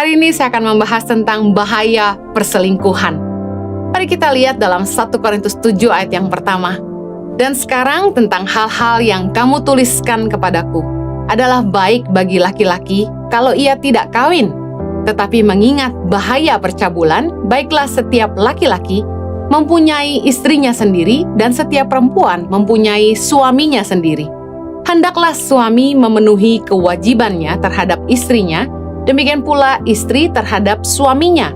Hari ini saya akan membahas tentang bahaya perselingkuhan. Mari kita lihat dalam 1 Korintus 7 ayat yang pertama. Dan sekarang tentang hal-hal yang kamu tuliskan kepadaku adalah baik bagi laki-laki kalau ia tidak kawin. Tetapi mengingat bahaya percabulan, baiklah setiap laki-laki mempunyai istrinya sendiri dan setiap perempuan mempunyai suaminya sendiri. Hendaklah suami memenuhi kewajibannya terhadap istrinya, demikian pula istri terhadap suaminya.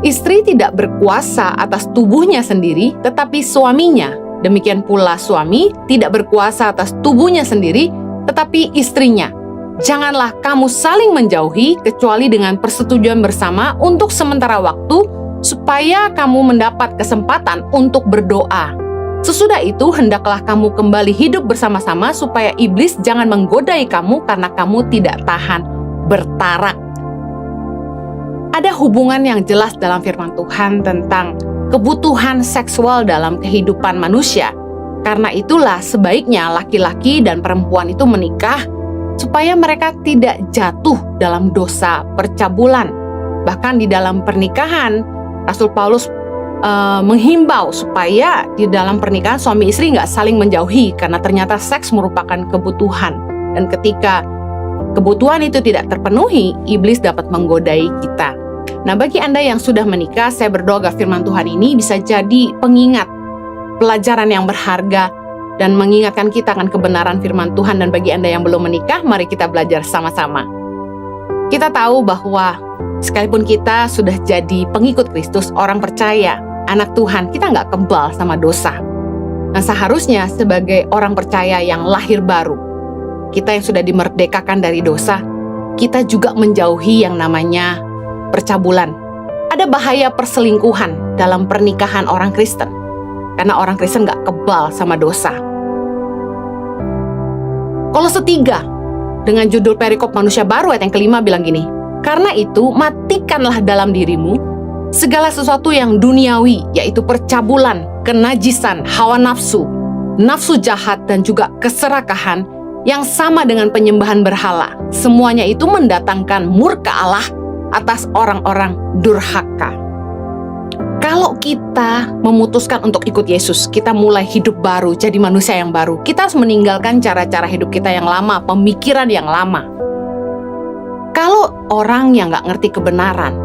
Istri tidak berkuasa atas tubuhnya sendiri, tetapi suaminya. Demikian pula suami tidak berkuasa atas tubuhnya sendiri, tetapi istrinya. Janganlah kamu saling menjauhi kecuali dengan persetujuan bersama untuk sementara waktu, supaya kamu mendapat kesempatan untuk berdoa. Sesudah itu hendaklah kamu kembali hidup bersama-sama supaya iblis jangan menggodai kamu karena kamu tidak tahan bertarak. Ada hubungan yang jelas dalam firman Tuhan tentang kebutuhan seksual dalam kehidupan manusia. Karena itulah sebaiknya laki-laki dan perempuan itu menikah supaya mereka tidak jatuh dalam dosa percabulan. Bahkan di dalam pernikahan, Rasul Paulus menghimbau supaya di dalam pernikahan suami istri nggak saling menjauhi karena ternyata seks merupakan kebutuhan. Dan ketika kebutuhan itu tidak terpenuhi, iblis dapat menggodai kita. Nah, bagi Anda yang sudah menikah, saya berdoa agar firman Tuhan ini bisa jadi pengingat, pelajaran yang berharga, dan mengingatkan kita akan kebenaran firman Tuhan. Dan bagi Anda yang belum menikah, mari kita belajar sama-sama. Kita tahu bahwa sekalipun kita sudah jadi pengikut Kristus, orang percaya, anak Tuhan, kita nggak kebal sama dosa. Nah, seharusnya sebagai orang percaya yang lahir baru, kita yang sudah dimerdekakan dari dosa, kita juga menjauhi yang namanya percabulan. Ada bahaya perselingkuhan dalam pernikahan orang Kristen, karena orang Kristen nggak kebal sama dosa. Kolose 3 dengan judul perikop manusia baru ayat yang kelima bilang gini, karena itu matikanlah dalam dirimu segala sesuatu yang duniawi, yaitu percabulan, kenajisan, hawa nafsu, nafsu jahat, dan juga keserakahan yang sama dengan penyembahan berhala. Semuanya itu mendatangkan murka Allah atas orang-orang durhaka. Kalau kita memutuskan untuk ikut Yesus, kita mulai hidup baru, jadi manusia yang baru. Kita harus meninggalkan cara-cara hidup kita yang lama, pemikiran yang lama. Kalau orang yang nggak ngerti kebenaran,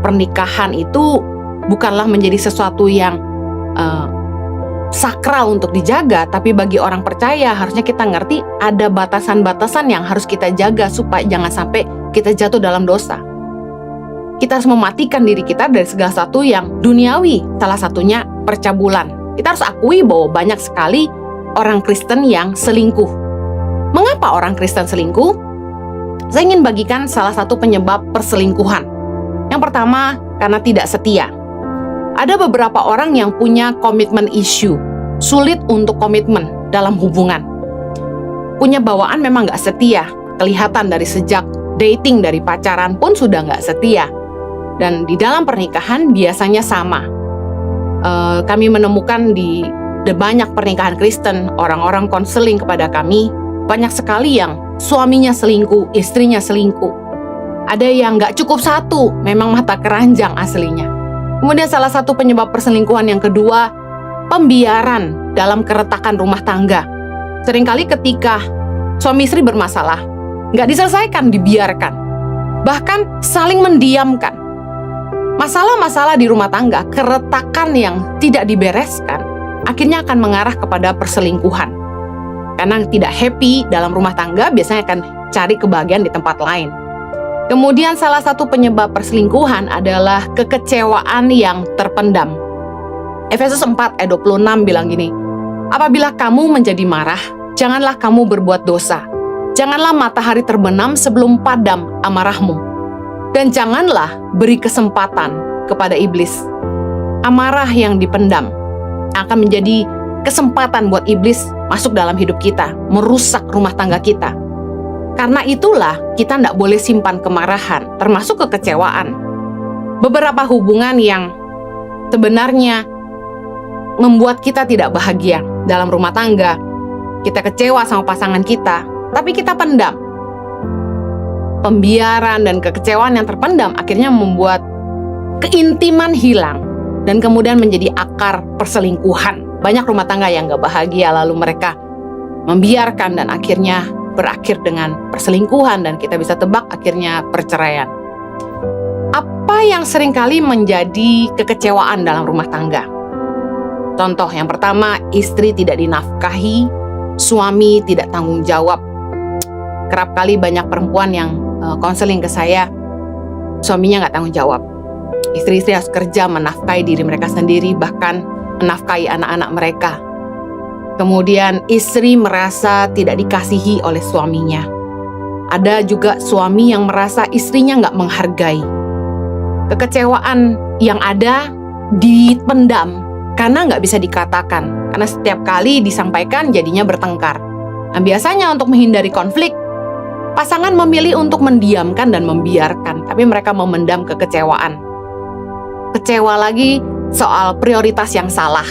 pernikahan itu bukanlah menjadi sesuatu yang sakral untuk dijaga, tapi bagi orang percaya harusnya kita ngerti ada batasan-batasan yang harus kita jaga supaya jangan sampai kita jatuh dalam dosa. Kita harus mematikan diri kita dari segala sesuatu yang duniawi, salah satunya percabulan. Kita harus akui bahwa banyak sekali orang Kristen yang selingkuh. Mengapa orang Kristen selingkuh? Saya ingin bagikan salah satu penyebab perselingkuhan. Yang pertama, karena tidak setia. Ada beberapa orang yang punya komitmen issue, sulit untuk komitmen dalam hubungan. Punya bawaan memang nggak setia, kelihatan dari sejak dating, dari pacaran pun sudah nggak setia. Dan di dalam pernikahan biasanya sama. Kami menemukan di banyak pernikahan Kristen, orang-orang konseling kepada kami, banyak sekali yang suaminya selingkuh, istrinya selingkuh. Ada yang nggak cukup satu, memang mata keranjang aslinya. Kemudian salah satu penyebab perselingkuhan yang kedua, pembiaran dalam keretakan rumah tangga. Seringkali ketika suami istri bermasalah, nggak diselesaikan, dibiarkan. Bahkan saling mendiamkan. Masalah-masalah di rumah tangga, keretakan yang tidak dibereskan, akhirnya akan mengarah kepada perselingkuhan. Karena tidak happy dalam rumah tangga, biasanya akan cari kebahagiaan di tempat lain. Kemudian salah satu penyebab perselingkuhan adalah kekecewaan yang terpendam. Efesus 4 ayat 26 bilang gini, apabila kamu menjadi marah, janganlah kamu berbuat dosa. Janganlah matahari terbenam sebelum padam amarahmu. Dan janganlah beri kesempatan kepada iblis. Amarah yang dipendam akan menjadi kesempatan buat iblis masuk dalam hidup kita, merusak rumah tangga kita. Karena itulah kita tidak boleh simpan kemarahan, termasuk kekecewaan. Beberapa hubungan yang sebenarnya membuat kita tidak bahagia dalam rumah tangga, kita kecewa sama pasangan kita, tapi kita pendam. pembiaran, dan kekecewaan yang terpendam akhirnya membuat keintiman hilang dan kemudian menjadi akar perselingkuhan. Banyak rumah tangga yang gak bahagia, lalu mereka membiarkan dan akhirnya berakhir dengan perselingkuhan, dan kita bisa tebak akhirnya perceraian. Apa yang seringkali menjadi kekecewaan dalam rumah tangga? Contoh yang pertama, istri tidak dinafkahi, suami tidak tanggung jawab. Kerap kali banyak perempuan yang konseling ke saya, suaminya gak tanggung jawab. Istri-istri harus kerja menafkahi diri mereka sendiri, bahkan menafkahi anak-anak mereka. Kemudian istri merasa tidak dikasihi oleh suaminya. Ada juga suami yang merasa istrinya nggak menghargai. Kekecewaan yang ada dipendam karena nggak bisa dikatakan. Karena setiap kali disampaikan jadinya bertengkar. Nah, biasanya untuk menghindari konflik, pasangan memilih untuk mendiamkan dan membiarkan. Tapi mereka memendam kekecewaan. Kecewa lagi soal prioritas yang salah.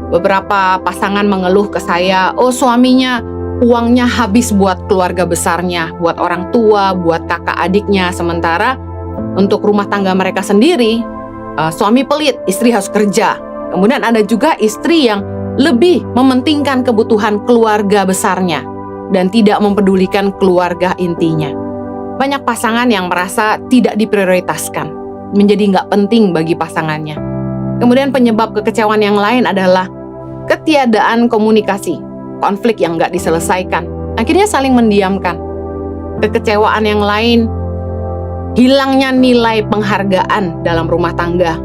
Beberapa pasangan mengeluh ke saya, oh suaminya uangnya habis buat keluarga besarnya, buat orang tua, buat kakak adiknya. Sementara untuk rumah tangga mereka sendiri, suami pelit, istri harus kerja. Kemudian ada juga istri yang lebih mementingkan kebutuhan keluarga besarnya dan tidak mempedulikan keluarga intinya. Banyak pasangan yang merasa tidak diprioritaskan, menjadi nggak penting bagi pasangannya. Kemudian penyebab kekecewaan yang lain adalah ketiadaan komunikasi, konflik yang nggak diselesaikan, akhirnya saling mendiamkan. Kekecewaan yang lain, hilangnya nilai penghargaan dalam rumah tangga,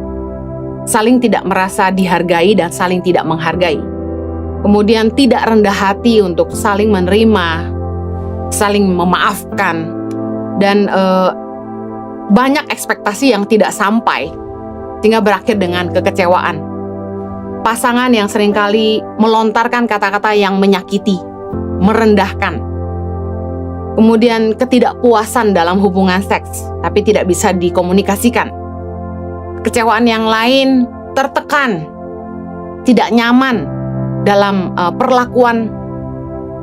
saling tidak merasa dihargai dan saling tidak menghargai. Kemudian tidak rendah hati untuk saling menerima, saling memaafkan, dan banyak ekspektasi yang tidak sampai, sehingga berakhir dengan kekecewaan. Pasangan yang seringkali melontarkan kata-kata yang menyakiti, merendahkan. Kemudian ketidakpuasan dalam hubungan seks, tapi tidak bisa dikomunikasikan. Kekecewaan yang lain, tertekan, tidak nyaman dalam perlakuan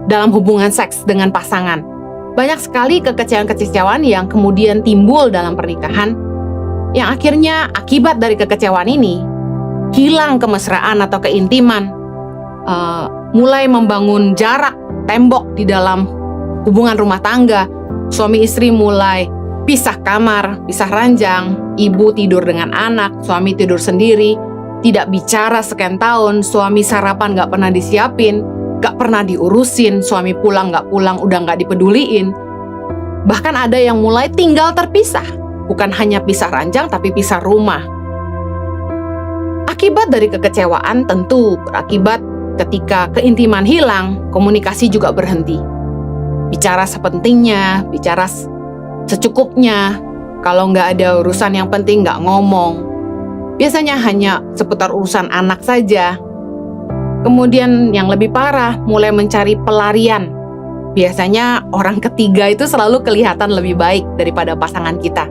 dalam hubungan seks dengan pasangan. Banyak sekali kekecewaan-kekecewaan yang kemudian timbul dalam pernikahan, yang akhirnya akibat dari kekecewaan ini, hilang kemesraan atau keintiman, mulai membangun jarak, tembok di dalam hubungan rumah tangga. Suami istri mulai pisah kamar, pisah ranjang, ibu tidur dengan anak, suami tidur sendiri, tidak bicara sekian tahun, suami sarapan gak pernah disiapin, gak pernah diurusin, suami pulang gak pulang, udah gak dipeduliin. Bahkan ada yang mulai tinggal terpisah, bukan hanya pisah ranjang tapi pisah rumah. Akibat dari kekecewaan tentu berakibat ketika keintiman hilang, komunikasi juga berhenti. Bicara sepentingnya, bicara secukupnya. Kalau nggak ada urusan yang penting nggak ngomong. Biasanya hanya seputar urusan anak saja. Kemudian yang lebih parah, mulai mencari pelarian. Biasanya orang ketiga itu selalu kelihatan lebih baik daripada pasangan kita.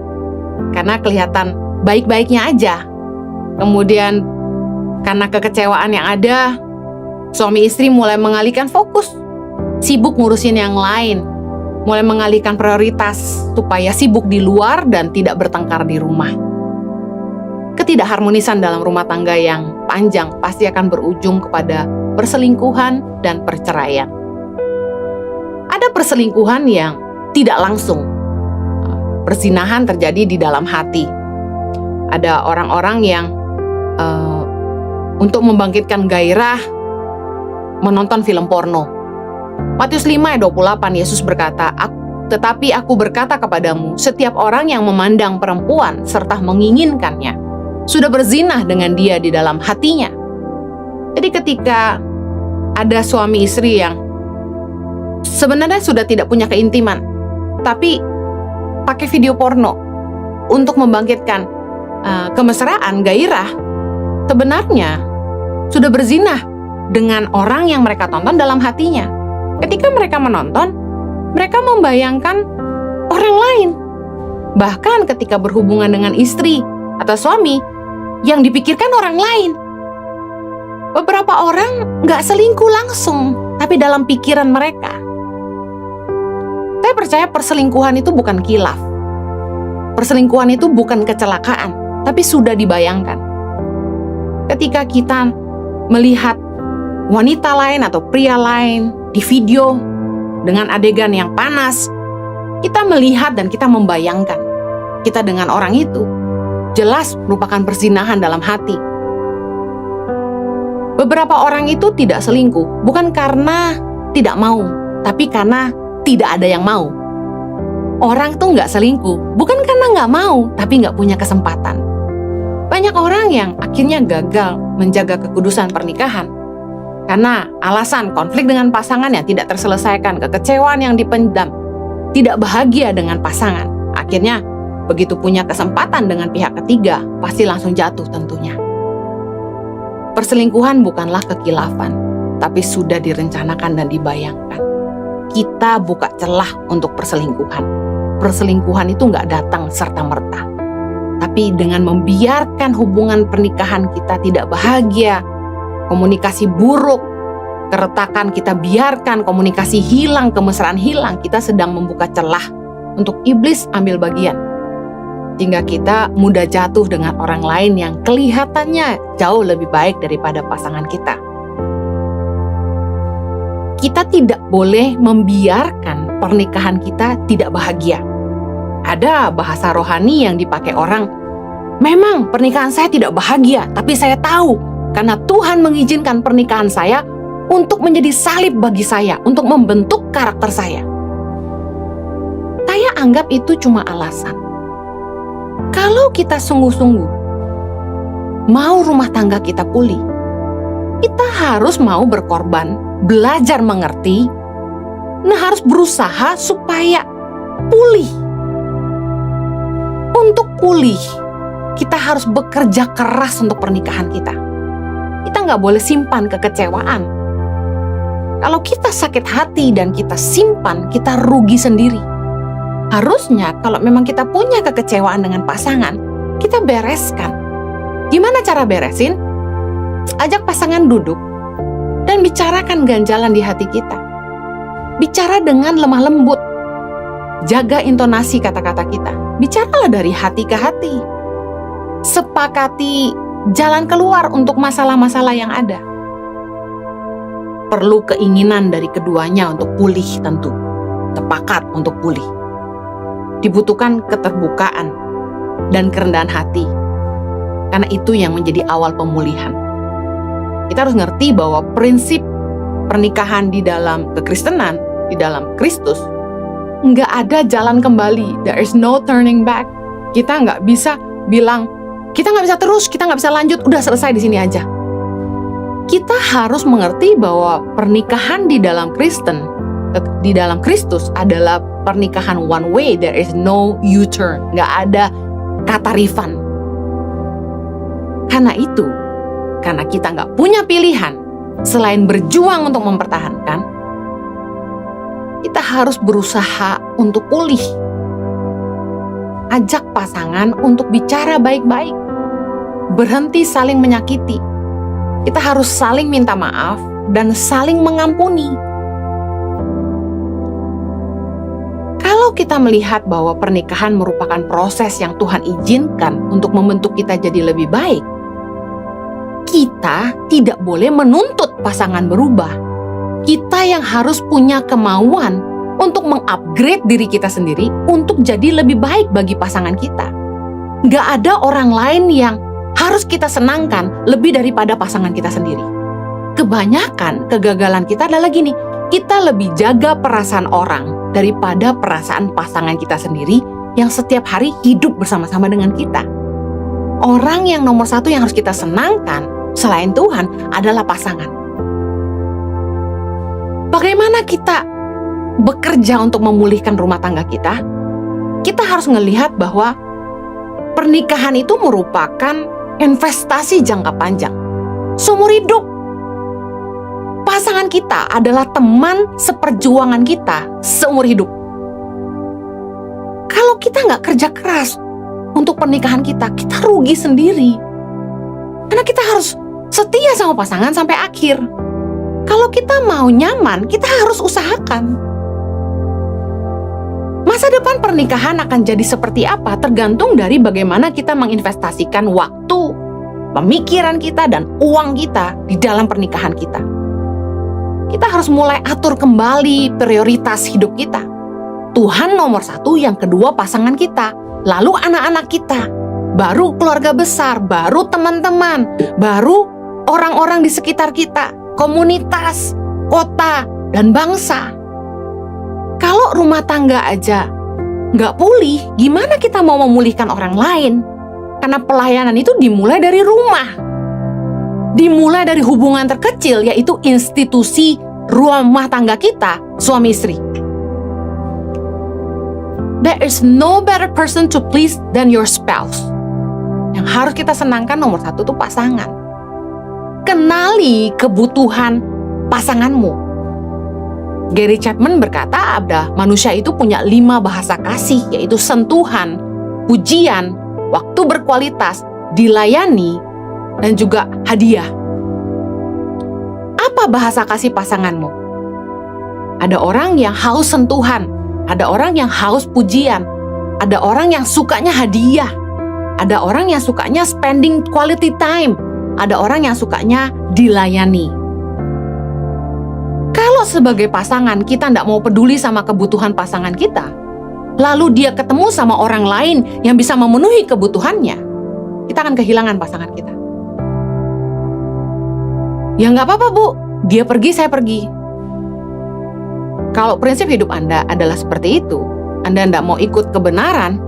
Karena kelihatan baik-baiknya aja. Kemudian karena kekecewaan yang ada, suami istri mulai mengalihkan fokus, sibuk ngurusin yang lain, mulai mengalihkan prioritas supaya sibuk di luar dan tidak bertengkar di rumah. Ketidakharmonisan dalam rumah tangga yang panjang pasti akan berujung kepada perselingkuhan dan perceraian. Ada perselingkuhan yang tidak langsung. Perzinahan terjadi di dalam hati. Ada orang-orang yang untuk membangkitkan gairah menonton film porno. Matius 5 ayat 28, Yesus berkata, "Tetapi aku berkata kepadamu, setiap orang yang memandang perempuan serta menginginkannya, sudah berzinah dengan dia di dalam hatinya." Jadi ketika ada suami istri yang sebenarnya sudah tidak punya keintiman, tapi pakai video porno untuk membangkitkan kemesraan, gairah, sebenarnya sudah berzinah dengan orang yang mereka tonton dalam hatinya. Ketika mereka menonton, mereka membayangkan orang lain. Bahkan ketika berhubungan dengan istri atau suami, yang dipikirkan orang lain. Beberapa orang nggak selingkuh langsung, tapi dalam pikiran mereka. Saya percaya perselingkuhan itu bukan khilaf. Perselingkuhan itu bukan kecelakaan, tapi sudah dibayangkan. Ketika kita melihat wanita lain atau pria lain di video dengan adegan yang panas, kita melihat dan kita membayangkan kita dengan orang itu jelas merupakan perzinahan dalam hati. Beberapa orang itu tidak selingkuh bukan karena tidak mau, tapi karena tidak ada yang mau. Orang tuh nggak selingkuh bukan karena nggak mau, tapi nggak punya kesempatan. Banyak orang yang akhirnya gagal menjaga kekudusan pernikahan karena alasan konflik dengan pasangan yang tidak terselesaikan, kekecewaan yang dipendam, tidak bahagia dengan pasangan. Akhirnya begitu punya kesempatan dengan pihak ketiga, pasti langsung jatuh tentunya. Perselingkuhan bukanlah kekhilafan, tapi sudah direncanakan dan dibayangkan. Kita buka celah untuk perselingkuhan. Perselingkuhan itu nggak datang serta-merta. Tapi dengan membiarkan hubungan pernikahan kita tidak bahagia, komunikasi buruk, keretakan kita biarkan, komunikasi hilang, kemesraan hilang, kita sedang membuka celah untuk iblis ambil bagian. Hingga kita mudah jatuh dengan orang lain yang kelihatannya jauh lebih baik daripada pasangan kita. Kita tidak boleh membiarkan pernikahan kita tidak bahagia. Ada bahasa rohani yang dipakai orang, memang pernikahan saya tidak bahagia, tapi saya tahu karena Tuhan mengizinkan pernikahan saya untuk menjadi salib bagi saya, untuk membentuk karakter saya. Saya anggap itu cuma alasan. Kalau kita sungguh-sungguh mau rumah tangga kita pulih, kita harus mau berkorban, belajar mengerti, harus berusaha supaya pulih. Untuk pulih, kita harus bekerja keras untuk pernikahan kita. Kita nggak boleh simpan kekecewaan. Kalau kita sakit hati dan kita simpan, kita rugi sendiri. Harusnya kalau memang kita punya kekecewaan dengan pasangan, kita bereskan. Gimana cara beresin? Ajak pasangan duduk dan bicarakan ganjalan di hati kita. Bicara dengan lemah lembut. Jaga intonasi kata-kata kita. Bicaralah dari hati ke hati. Sepakati jalan keluar untuk masalah-masalah yang ada. Perlu keinginan dari keduanya untuk pulih tentu. Sepakat untuk pulih. Dibutuhkan keterbukaan dan kerendahan hati. Karena itu yang menjadi awal pemulihan. Kita harus ngerti bahwa prinsip pernikahan di dalam kekristenan, di dalam Kristus, nggak ada jalan kembali. There is no turning back. Kita nggak bisa bilang, kita nggak bisa terus, kita nggak bisa lanjut, udah selesai di sini aja. Kita harus mengerti bahwa pernikahan di dalam Kristen, di dalam Kristus adalah pernikahan one way. There is no U-turn. Nggak ada kata refund. Karena itu, karena kita nggak punya pilihan selain berjuang untuk mempertahankan, kita harus berusaha untuk pulih. Ajak pasangan untuk bicara baik-baik. Berhenti saling menyakiti. Kita harus saling minta maaf dan saling mengampuni. Kalau kita melihat bahwa pernikahan merupakan proses yang Tuhan izinkan untuk membentuk kita jadi lebih baik, kita tidak boleh menuntut pasangan berubah. Kita yang harus punya kemauan untuk mengupgrade diri kita sendiri untuk jadi lebih baik bagi pasangan kita. Gak ada orang lain yang harus kita senangkan lebih daripada pasangan kita sendiri. Kebanyakan kegagalan kita adalah gini, kita lebih jaga perasaan orang daripada perasaan pasangan kita sendiri yang setiap hari hidup bersama-sama dengan kita. Orang yang nomor satu yang harus kita senangkan selain Tuhan adalah pasangan. Bagaimana kita bekerja untuk memulihkan rumah tangga kita? Kita harus melihat bahwa pernikahan itu merupakan investasi jangka panjang, seumur hidup. Pasangan kita adalah teman seperjuangan kita seumur hidup. Kalau kita nggak kerja keras untuk pernikahan kita, kita rugi sendiri. Karena kita harus setia sama pasangan sampai akhir. Kalau kita mau nyaman, kita harus usahakan. Masa depan pernikahan akan jadi seperti apa tergantung dari bagaimana kita menginvestasikan waktu, pemikiran kita, dan uang kita di dalam pernikahan kita. Kita harus mulai atur kembali prioritas hidup kita. Tuhan nomor satu, yang kedua pasangan kita, lalu anak-anak kita, baru keluarga besar, baru teman-teman, baru orang-orang di sekitar kita, komunitas, kota, dan bangsa. Kalau rumah tangga aja nggak pulih, gimana kita mau memulihkan orang lain? Karena pelayanan itu dimulai dari rumah. Dimulai dari hubungan terkecil, yaitu institusi rumah tangga kita, suami istri. There is no better person to please than your spouse. Yang harus kita senangkan nomor satu tuh pasangan. Kenali kebutuhan pasanganmu. Gary Chapman berkata, manusia itu punya 5 bahasa kasih, yaitu sentuhan, pujian, waktu berkualitas, dilayani, dan juga hadiah. Apa bahasa kasih pasanganmu? Ada orang yang haus sentuhan, ada orang yang haus pujian, ada orang yang sukanya hadiah, ada orang yang sukanya spending quality time, ada orang yang sukanya dilayani. Kalau sebagai pasangan kita tidak mau peduli sama kebutuhan pasangan kita, lalu dia ketemu sama orang lain yang bisa memenuhi kebutuhannya, kita akan kehilangan pasangan kita. Ya nggak apa-apa Bu, dia pergi saya pergi. Kalau prinsip hidup Anda adalah seperti itu, Anda tidak mau ikut kebenaran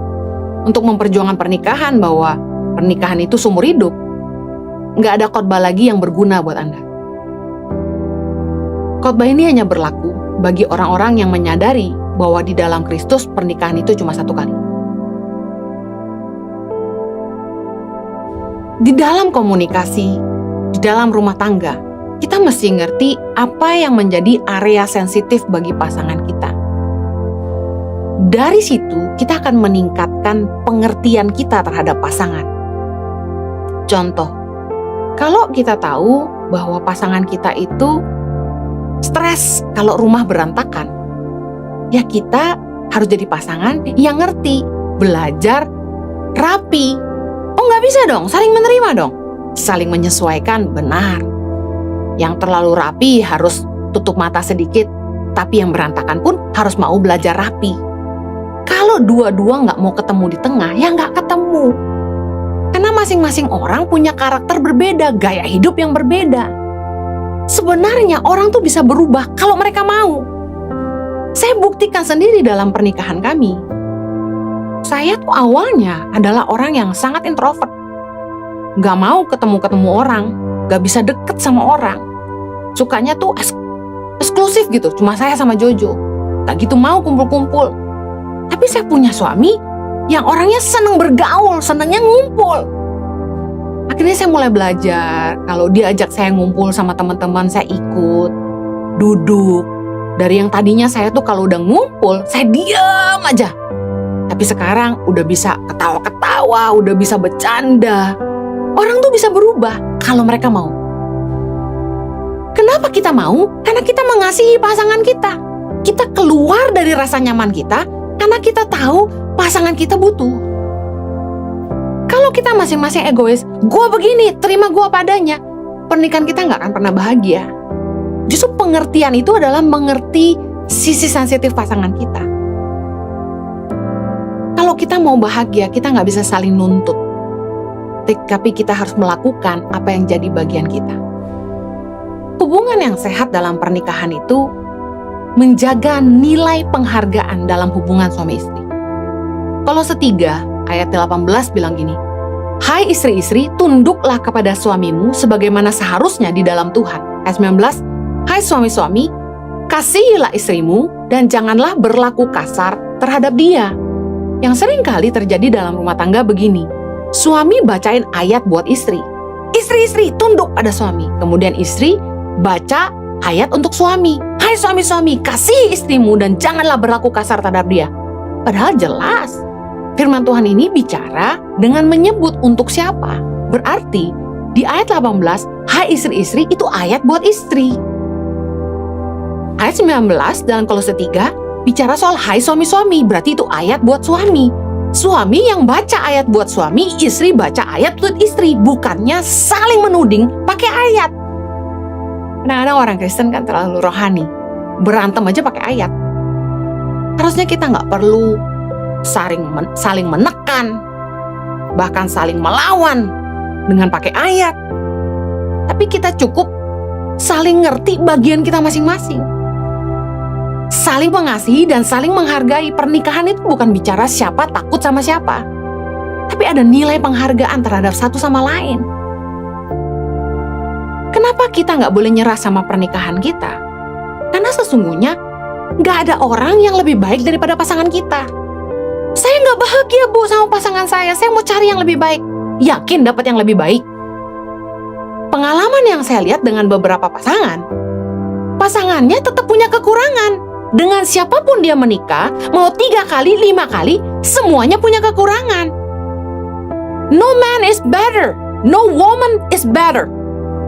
untuk memperjuangkan pernikahan, bahwa pernikahan itu seumur hidup, nggak ada khotbah lagi yang berguna buat Anda. Khotbah ini hanya berlaku bagi orang-orang yang menyadari bahwa di dalam Kristus pernikahan itu cuma 1 kali. Di dalam komunikasi, di dalam rumah tangga, kita mesti ngerti apa yang menjadi area sensitif bagi pasangan kita. Dari situ, kita akan meningkatkan pengertian kita terhadap pasangan. Contoh, kalau kita tahu bahwa pasangan kita itu stres kalau rumah berantakan, ya kita harus jadi pasangan yang ngerti, belajar, rapi. Oh nggak bisa dong, saling menerima dong. Saling menyesuaikan, benar. Yang terlalu rapi harus tutup mata sedikit, tapi yang berantakan pun harus mau belajar rapi. Kalau dua-dua nggak mau ketemu di tengah, ya nggak ketemu. Karena masing-masing orang punya karakter berbeda, gaya hidup yang berbeda. Sebenarnya orang tuh bisa berubah kalau mereka mau. Saya buktikan sendiri dalam pernikahan kami. Saya tuh awalnya adalah orang yang sangat introvert. Gak mau ketemu-ketemu orang, gak bisa deket sama orang. Sukanya tuh eksklusif gitu, cuma saya sama Jojo. Gak gitu mau kumpul-kumpul. Tapi saya punya suami yang orangnya seneng bergaul, senengnya ngumpul. Akhirnya saya mulai belajar, kalau dia ajak saya ngumpul sama teman-teman, saya ikut, duduk. Dari yang tadinya saya tuh kalau udah ngumpul, saya diam aja. Tapi sekarang udah bisa ketawa-ketawa, udah bisa bercanda. Orang tuh bisa berubah kalau mereka mau. Kenapa kita mau? Karena kita mengasihi pasangan kita. Kita keluar dari rasa nyaman kita, karena kita tahu pasangan kita butuh. Kalau kita masing-masing egois, gue begini, terima gue padanya, pernikahan kita nggak akan pernah bahagia. Justru pengertian itu adalah mengerti sisi sensitif pasangan kita. Kalau kita mau bahagia, kita nggak bisa saling nuntut. Tapi kita harus melakukan apa yang jadi bagian kita. Hubungan yang sehat dalam pernikahan itu menjaga nilai penghargaan dalam hubungan suami istri. Kolose 3 ayat 18 bilang gini, hai istri-istri, tunduklah kepada suamimu sebagaimana seharusnya di dalam Tuhan. Ayat 19, hai suami-suami, kasihilah istrimu dan janganlah berlaku kasar terhadap dia. Yang sering kali terjadi dalam rumah tangga begini, suami bacain ayat buat istri. Istri-istri tunduk pada suami. Kemudian istri baca ayat untuk suami. Hai suami-suami, kasihi istrimu dan janganlah berlaku kasar terhadap dia. Padahal jelas firman Tuhan ini bicara dengan menyebut untuk siapa. Berarti di ayat 18, hai istri-istri itu ayat buat istri. Ayat 19 dalam Kolose 3, bicara soal hai suami-suami, berarti itu ayat buat suami. Suami yang baca ayat buat suami, istri baca ayat buat istri. Bukannya saling menuding pakai ayat. Kadang-kadang orang Kristen kan terlalu rohani, berantem aja pakai ayat. Harusnya kita nggak perlu saling menekan, bahkan saling melawan dengan pakai ayat. Tapi kita cukup saling ngerti bagian kita masing-masing. Saling mengasihi dan saling menghargai. Pernikahan itu bukan bicara siapa takut sama siapa, tapi ada nilai penghargaan terhadap satu sama lain. Kenapa kita nggak boleh nyerah sama pernikahan kita? Karena sesungguhnya nggak ada orang yang lebih baik daripada pasangan kita. Saya nggak bahagia, Bu, sama pasangan saya mau cari yang lebih baik. Yakin dapat yang lebih baik? Pengalaman yang saya lihat dengan beberapa pasangannya tetap punya kekurangan. Dengan siapapun dia menikah, mau 3 kali, 5 kali, semuanya punya kekurangan. No man is better, no woman is better,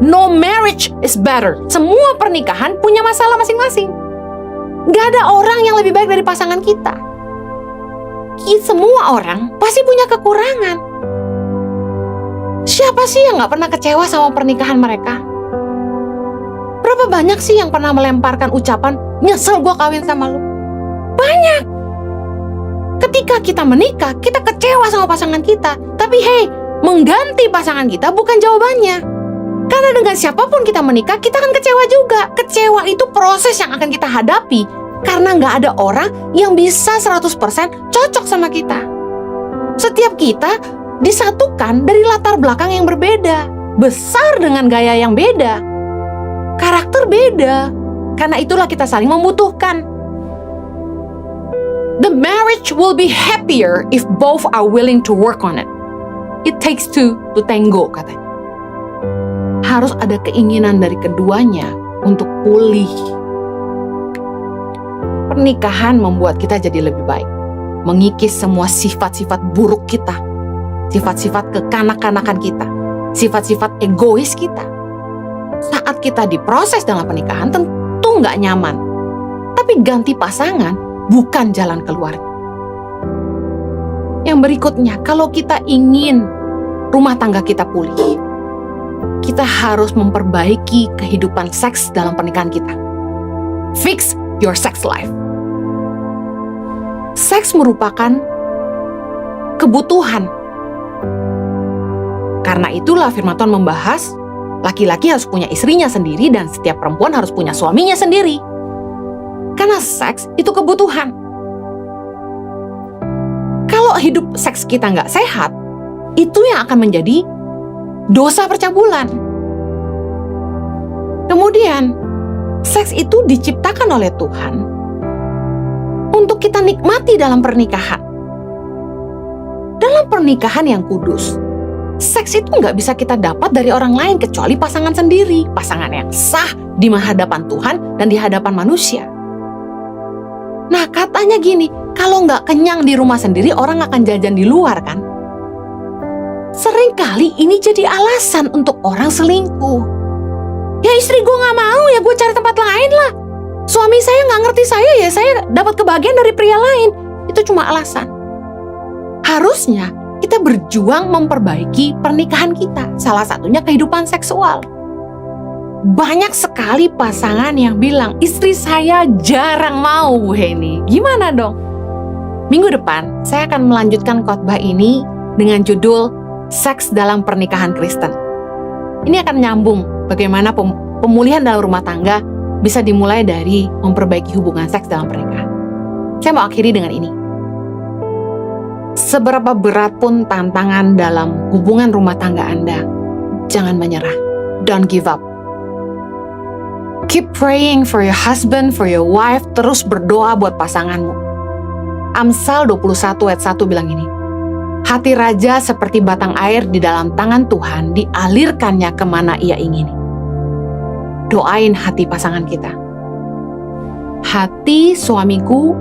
no marriage is better. Semua pernikahan punya masalah masing-masing. Gak ada orang yang lebih baik dari pasangan kita. Semua orang pasti punya kekurangan. Siapa sih yang gak pernah kecewa sama pernikahan mereka? Berapa banyak sih yang pernah melemparkan ucapan, nyesel gue kawin sama lu? Banyak. Ketika kita menikah, kita kecewa sama pasangan kita. Tapi hey, mengganti pasangan kita bukan jawabannya. Karena dengan siapapun kita menikah, kita akan kecewa juga. Kecewa itu proses yang akan kita hadapi. Karena nggak ada orang yang bisa 100% cocok sama kita. Setiap kita disatukan dari latar belakang yang berbeda. Besar dengan gaya yang beda. Karakter beda. Karena itulah kita saling membutuhkan. The marriage will be happier if both are willing to work on it. It takes two to tango, katanya. Harus ada keinginan dari keduanya untuk pulih. Pernikahan membuat kita jadi lebih baik. Mengikis semua sifat-sifat buruk kita. Sifat-sifat kekanak-kanakan kita. Sifat-sifat egois kita. Saat kita diproses dalam pernikahan tentu nggak nyaman. Tapi ganti pasangan bukan jalan keluarnya. Yang berikutnya, kalau kita ingin rumah tangga kita pulih, kita harus memperbaiki kehidupan seks dalam pernikahan kita. Fix your sex life. Seks merupakan kebutuhan. Karena itulah firman Tuhan membahas laki-laki harus punya istrinya sendiri dan setiap perempuan harus punya suaminya sendiri. Karena seks itu kebutuhan. Kalau hidup seks kita nggak sehat, itu yang akan menjadi dosa percabulan. Kemudian, seks itu diciptakan oleh Tuhan untuk kita nikmati dalam pernikahan. Dalam pernikahan yang kudus, seks itu nggak bisa kita dapat dari orang lain kecuali pasangan sendiri, pasangan yang sah di hadapan Tuhan dan di hadapan manusia. Nah, katanya gini, kalau nggak kenyang di rumah sendiri, orang akan jajan di luar kan? Seringkali ini jadi alasan untuk orang selingkuh. Ya istri gue nggak mau, ya gue cari tempat lain lah. Suami saya nggak ngerti saya, ya saya dapat kebahagiaan dari pria lain. Itu cuma alasan. Harusnya kita berjuang memperbaiki pernikahan kita. Salah satunya kehidupan seksual. Banyak sekali pasangan yang bilang, istri saya jarang mau, Bu Heni. Gimana dong? Minggu depan, saya akan melanjutkan khotbah ini dengan judul Seks dalam Pernikahan Kristen. Ini akan nyambung bagaimana pemulihan dalam rumah tangga bisa dimulai dari memperbaiki hubungan seks dalam pernikahan. Saya mau akhiri dengan ini. Seberapa berat pun tantangan dalam hubungan rumah tangga Anda, jangan menyerah. Don't give up. Keep praying for your husband, for your wife. Terus berdoa buat pasanganmu. Amsal 21 ayat 1 bilang ini. Hati raja seperti batang air di dalam tangan Tuhan, dialirkannya kemana ia ingini. Doain hati pasangan kita. Hati suamiku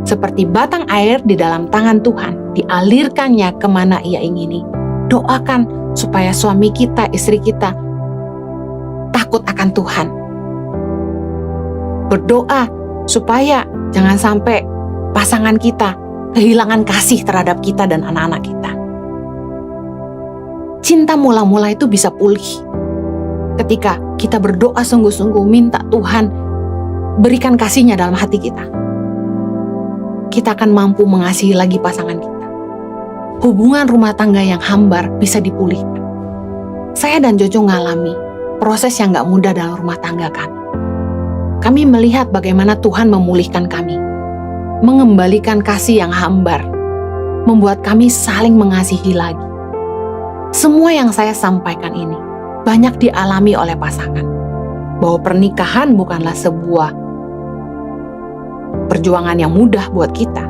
seperti batang air di dalam tangan Tuhan, dialirkannya kemana ia ingini. Doakan supaya suami kita, istri kita takut akan Tuhan. Berdoa supaya Jangan sampai pasangan kita kehilangan kasih terhadap kita dan anak-anak kita. Cinta mula-mula itu bisa pulih ketika kita berdoa sungguh-sungguh, minta Tuhan berikan kasih-Nya dalam hati kita. Kita akan mampu mengasihi lagi pasangan kita. Hubungan rumah tangga yang hambar bisa dipulihkan. Saya dan Jojo ngalami proses yang gak mudah dalam rumah tangga kami. Kami melihat bagaimana Tuhan memulihkan kami, mengembalikan kasih yang hambar, membuat kami saling mengasihi lagi. Semua yang saya sampaikan ini banyak dialami oleh pasangan. Bahwa pernikahan bukanlah sebuah perjuangan yang mudah buat kita.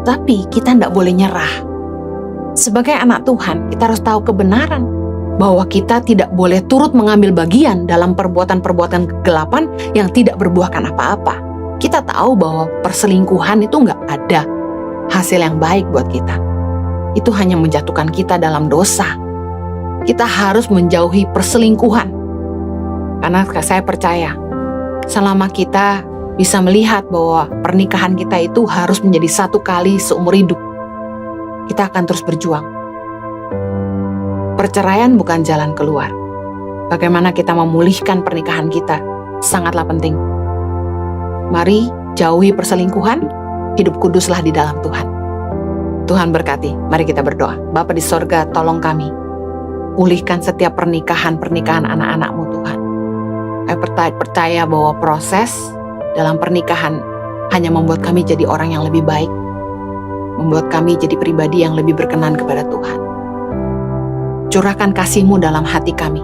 Tapi kita tidak boleh nyerah. Sebagai anak Tuhan, kita harus tahu kebenaran bahwa kita tidak boleh turut mengambil bagian dalam perbuatan-perbuatan kegelapan yang tidak berbuahkan apa-apa. Kita tahu bahwa perselingkuhan itu nggak ada hasil yang baik buat kita. Itu hanya menjatuhkan kita dalam dosa. Kita harus menjauhi perselingkuhan. Karena saya percaya, selama kita bisa melihat bahwa pernikahan kita itu harus menjadi satu kali seumur hidup, kita akan terus berjuang. Perceraian bukan jalan keluar. Bagaimana kita memulihkan pernikahan kita sangatlah penting. Mari jauhi perselingkuhan, hidup kuduslah di dalam Tuhan. Tuhan berkati. Mari kita berdoa. Bapa di sorga, tolong kami. Pulihkan setiap pernikahan anak-anak-Mu Tuhan. Saya percaya bahwa proses dalam pernikahan hanya membuat kami jadi orang yang lebih baik. Membuat kami jadi pribadi yang lebih berkenan kepada Tuhan. Curahkan kasih-Mu dalam hati kami,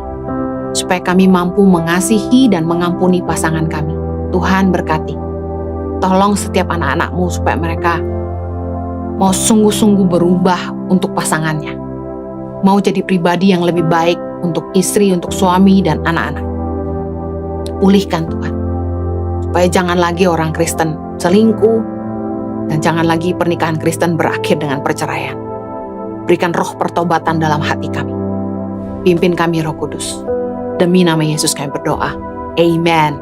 supaya kami mampu mengasihi dan mengampuni pasangan kami. Tuhan berkati. Tolong setiap anak-anak-Mu supaya mereka mau sungguh-sungguh berubah untuk pasangannya. Mau jadi pribadi yang lebih baik untuk istri, untuk suami, dan anak-anak. Pulihkan Tuhan. Supaya jangan lagi orang Kristen selingkuh, dan jangan lagi pernikahan Kristen berakhir dengan perceraian. Berikan roh pertobatan dalam hati kami. Pimpin kami Roh Kudus. Demi nama Yesus kami berdoa. Amen.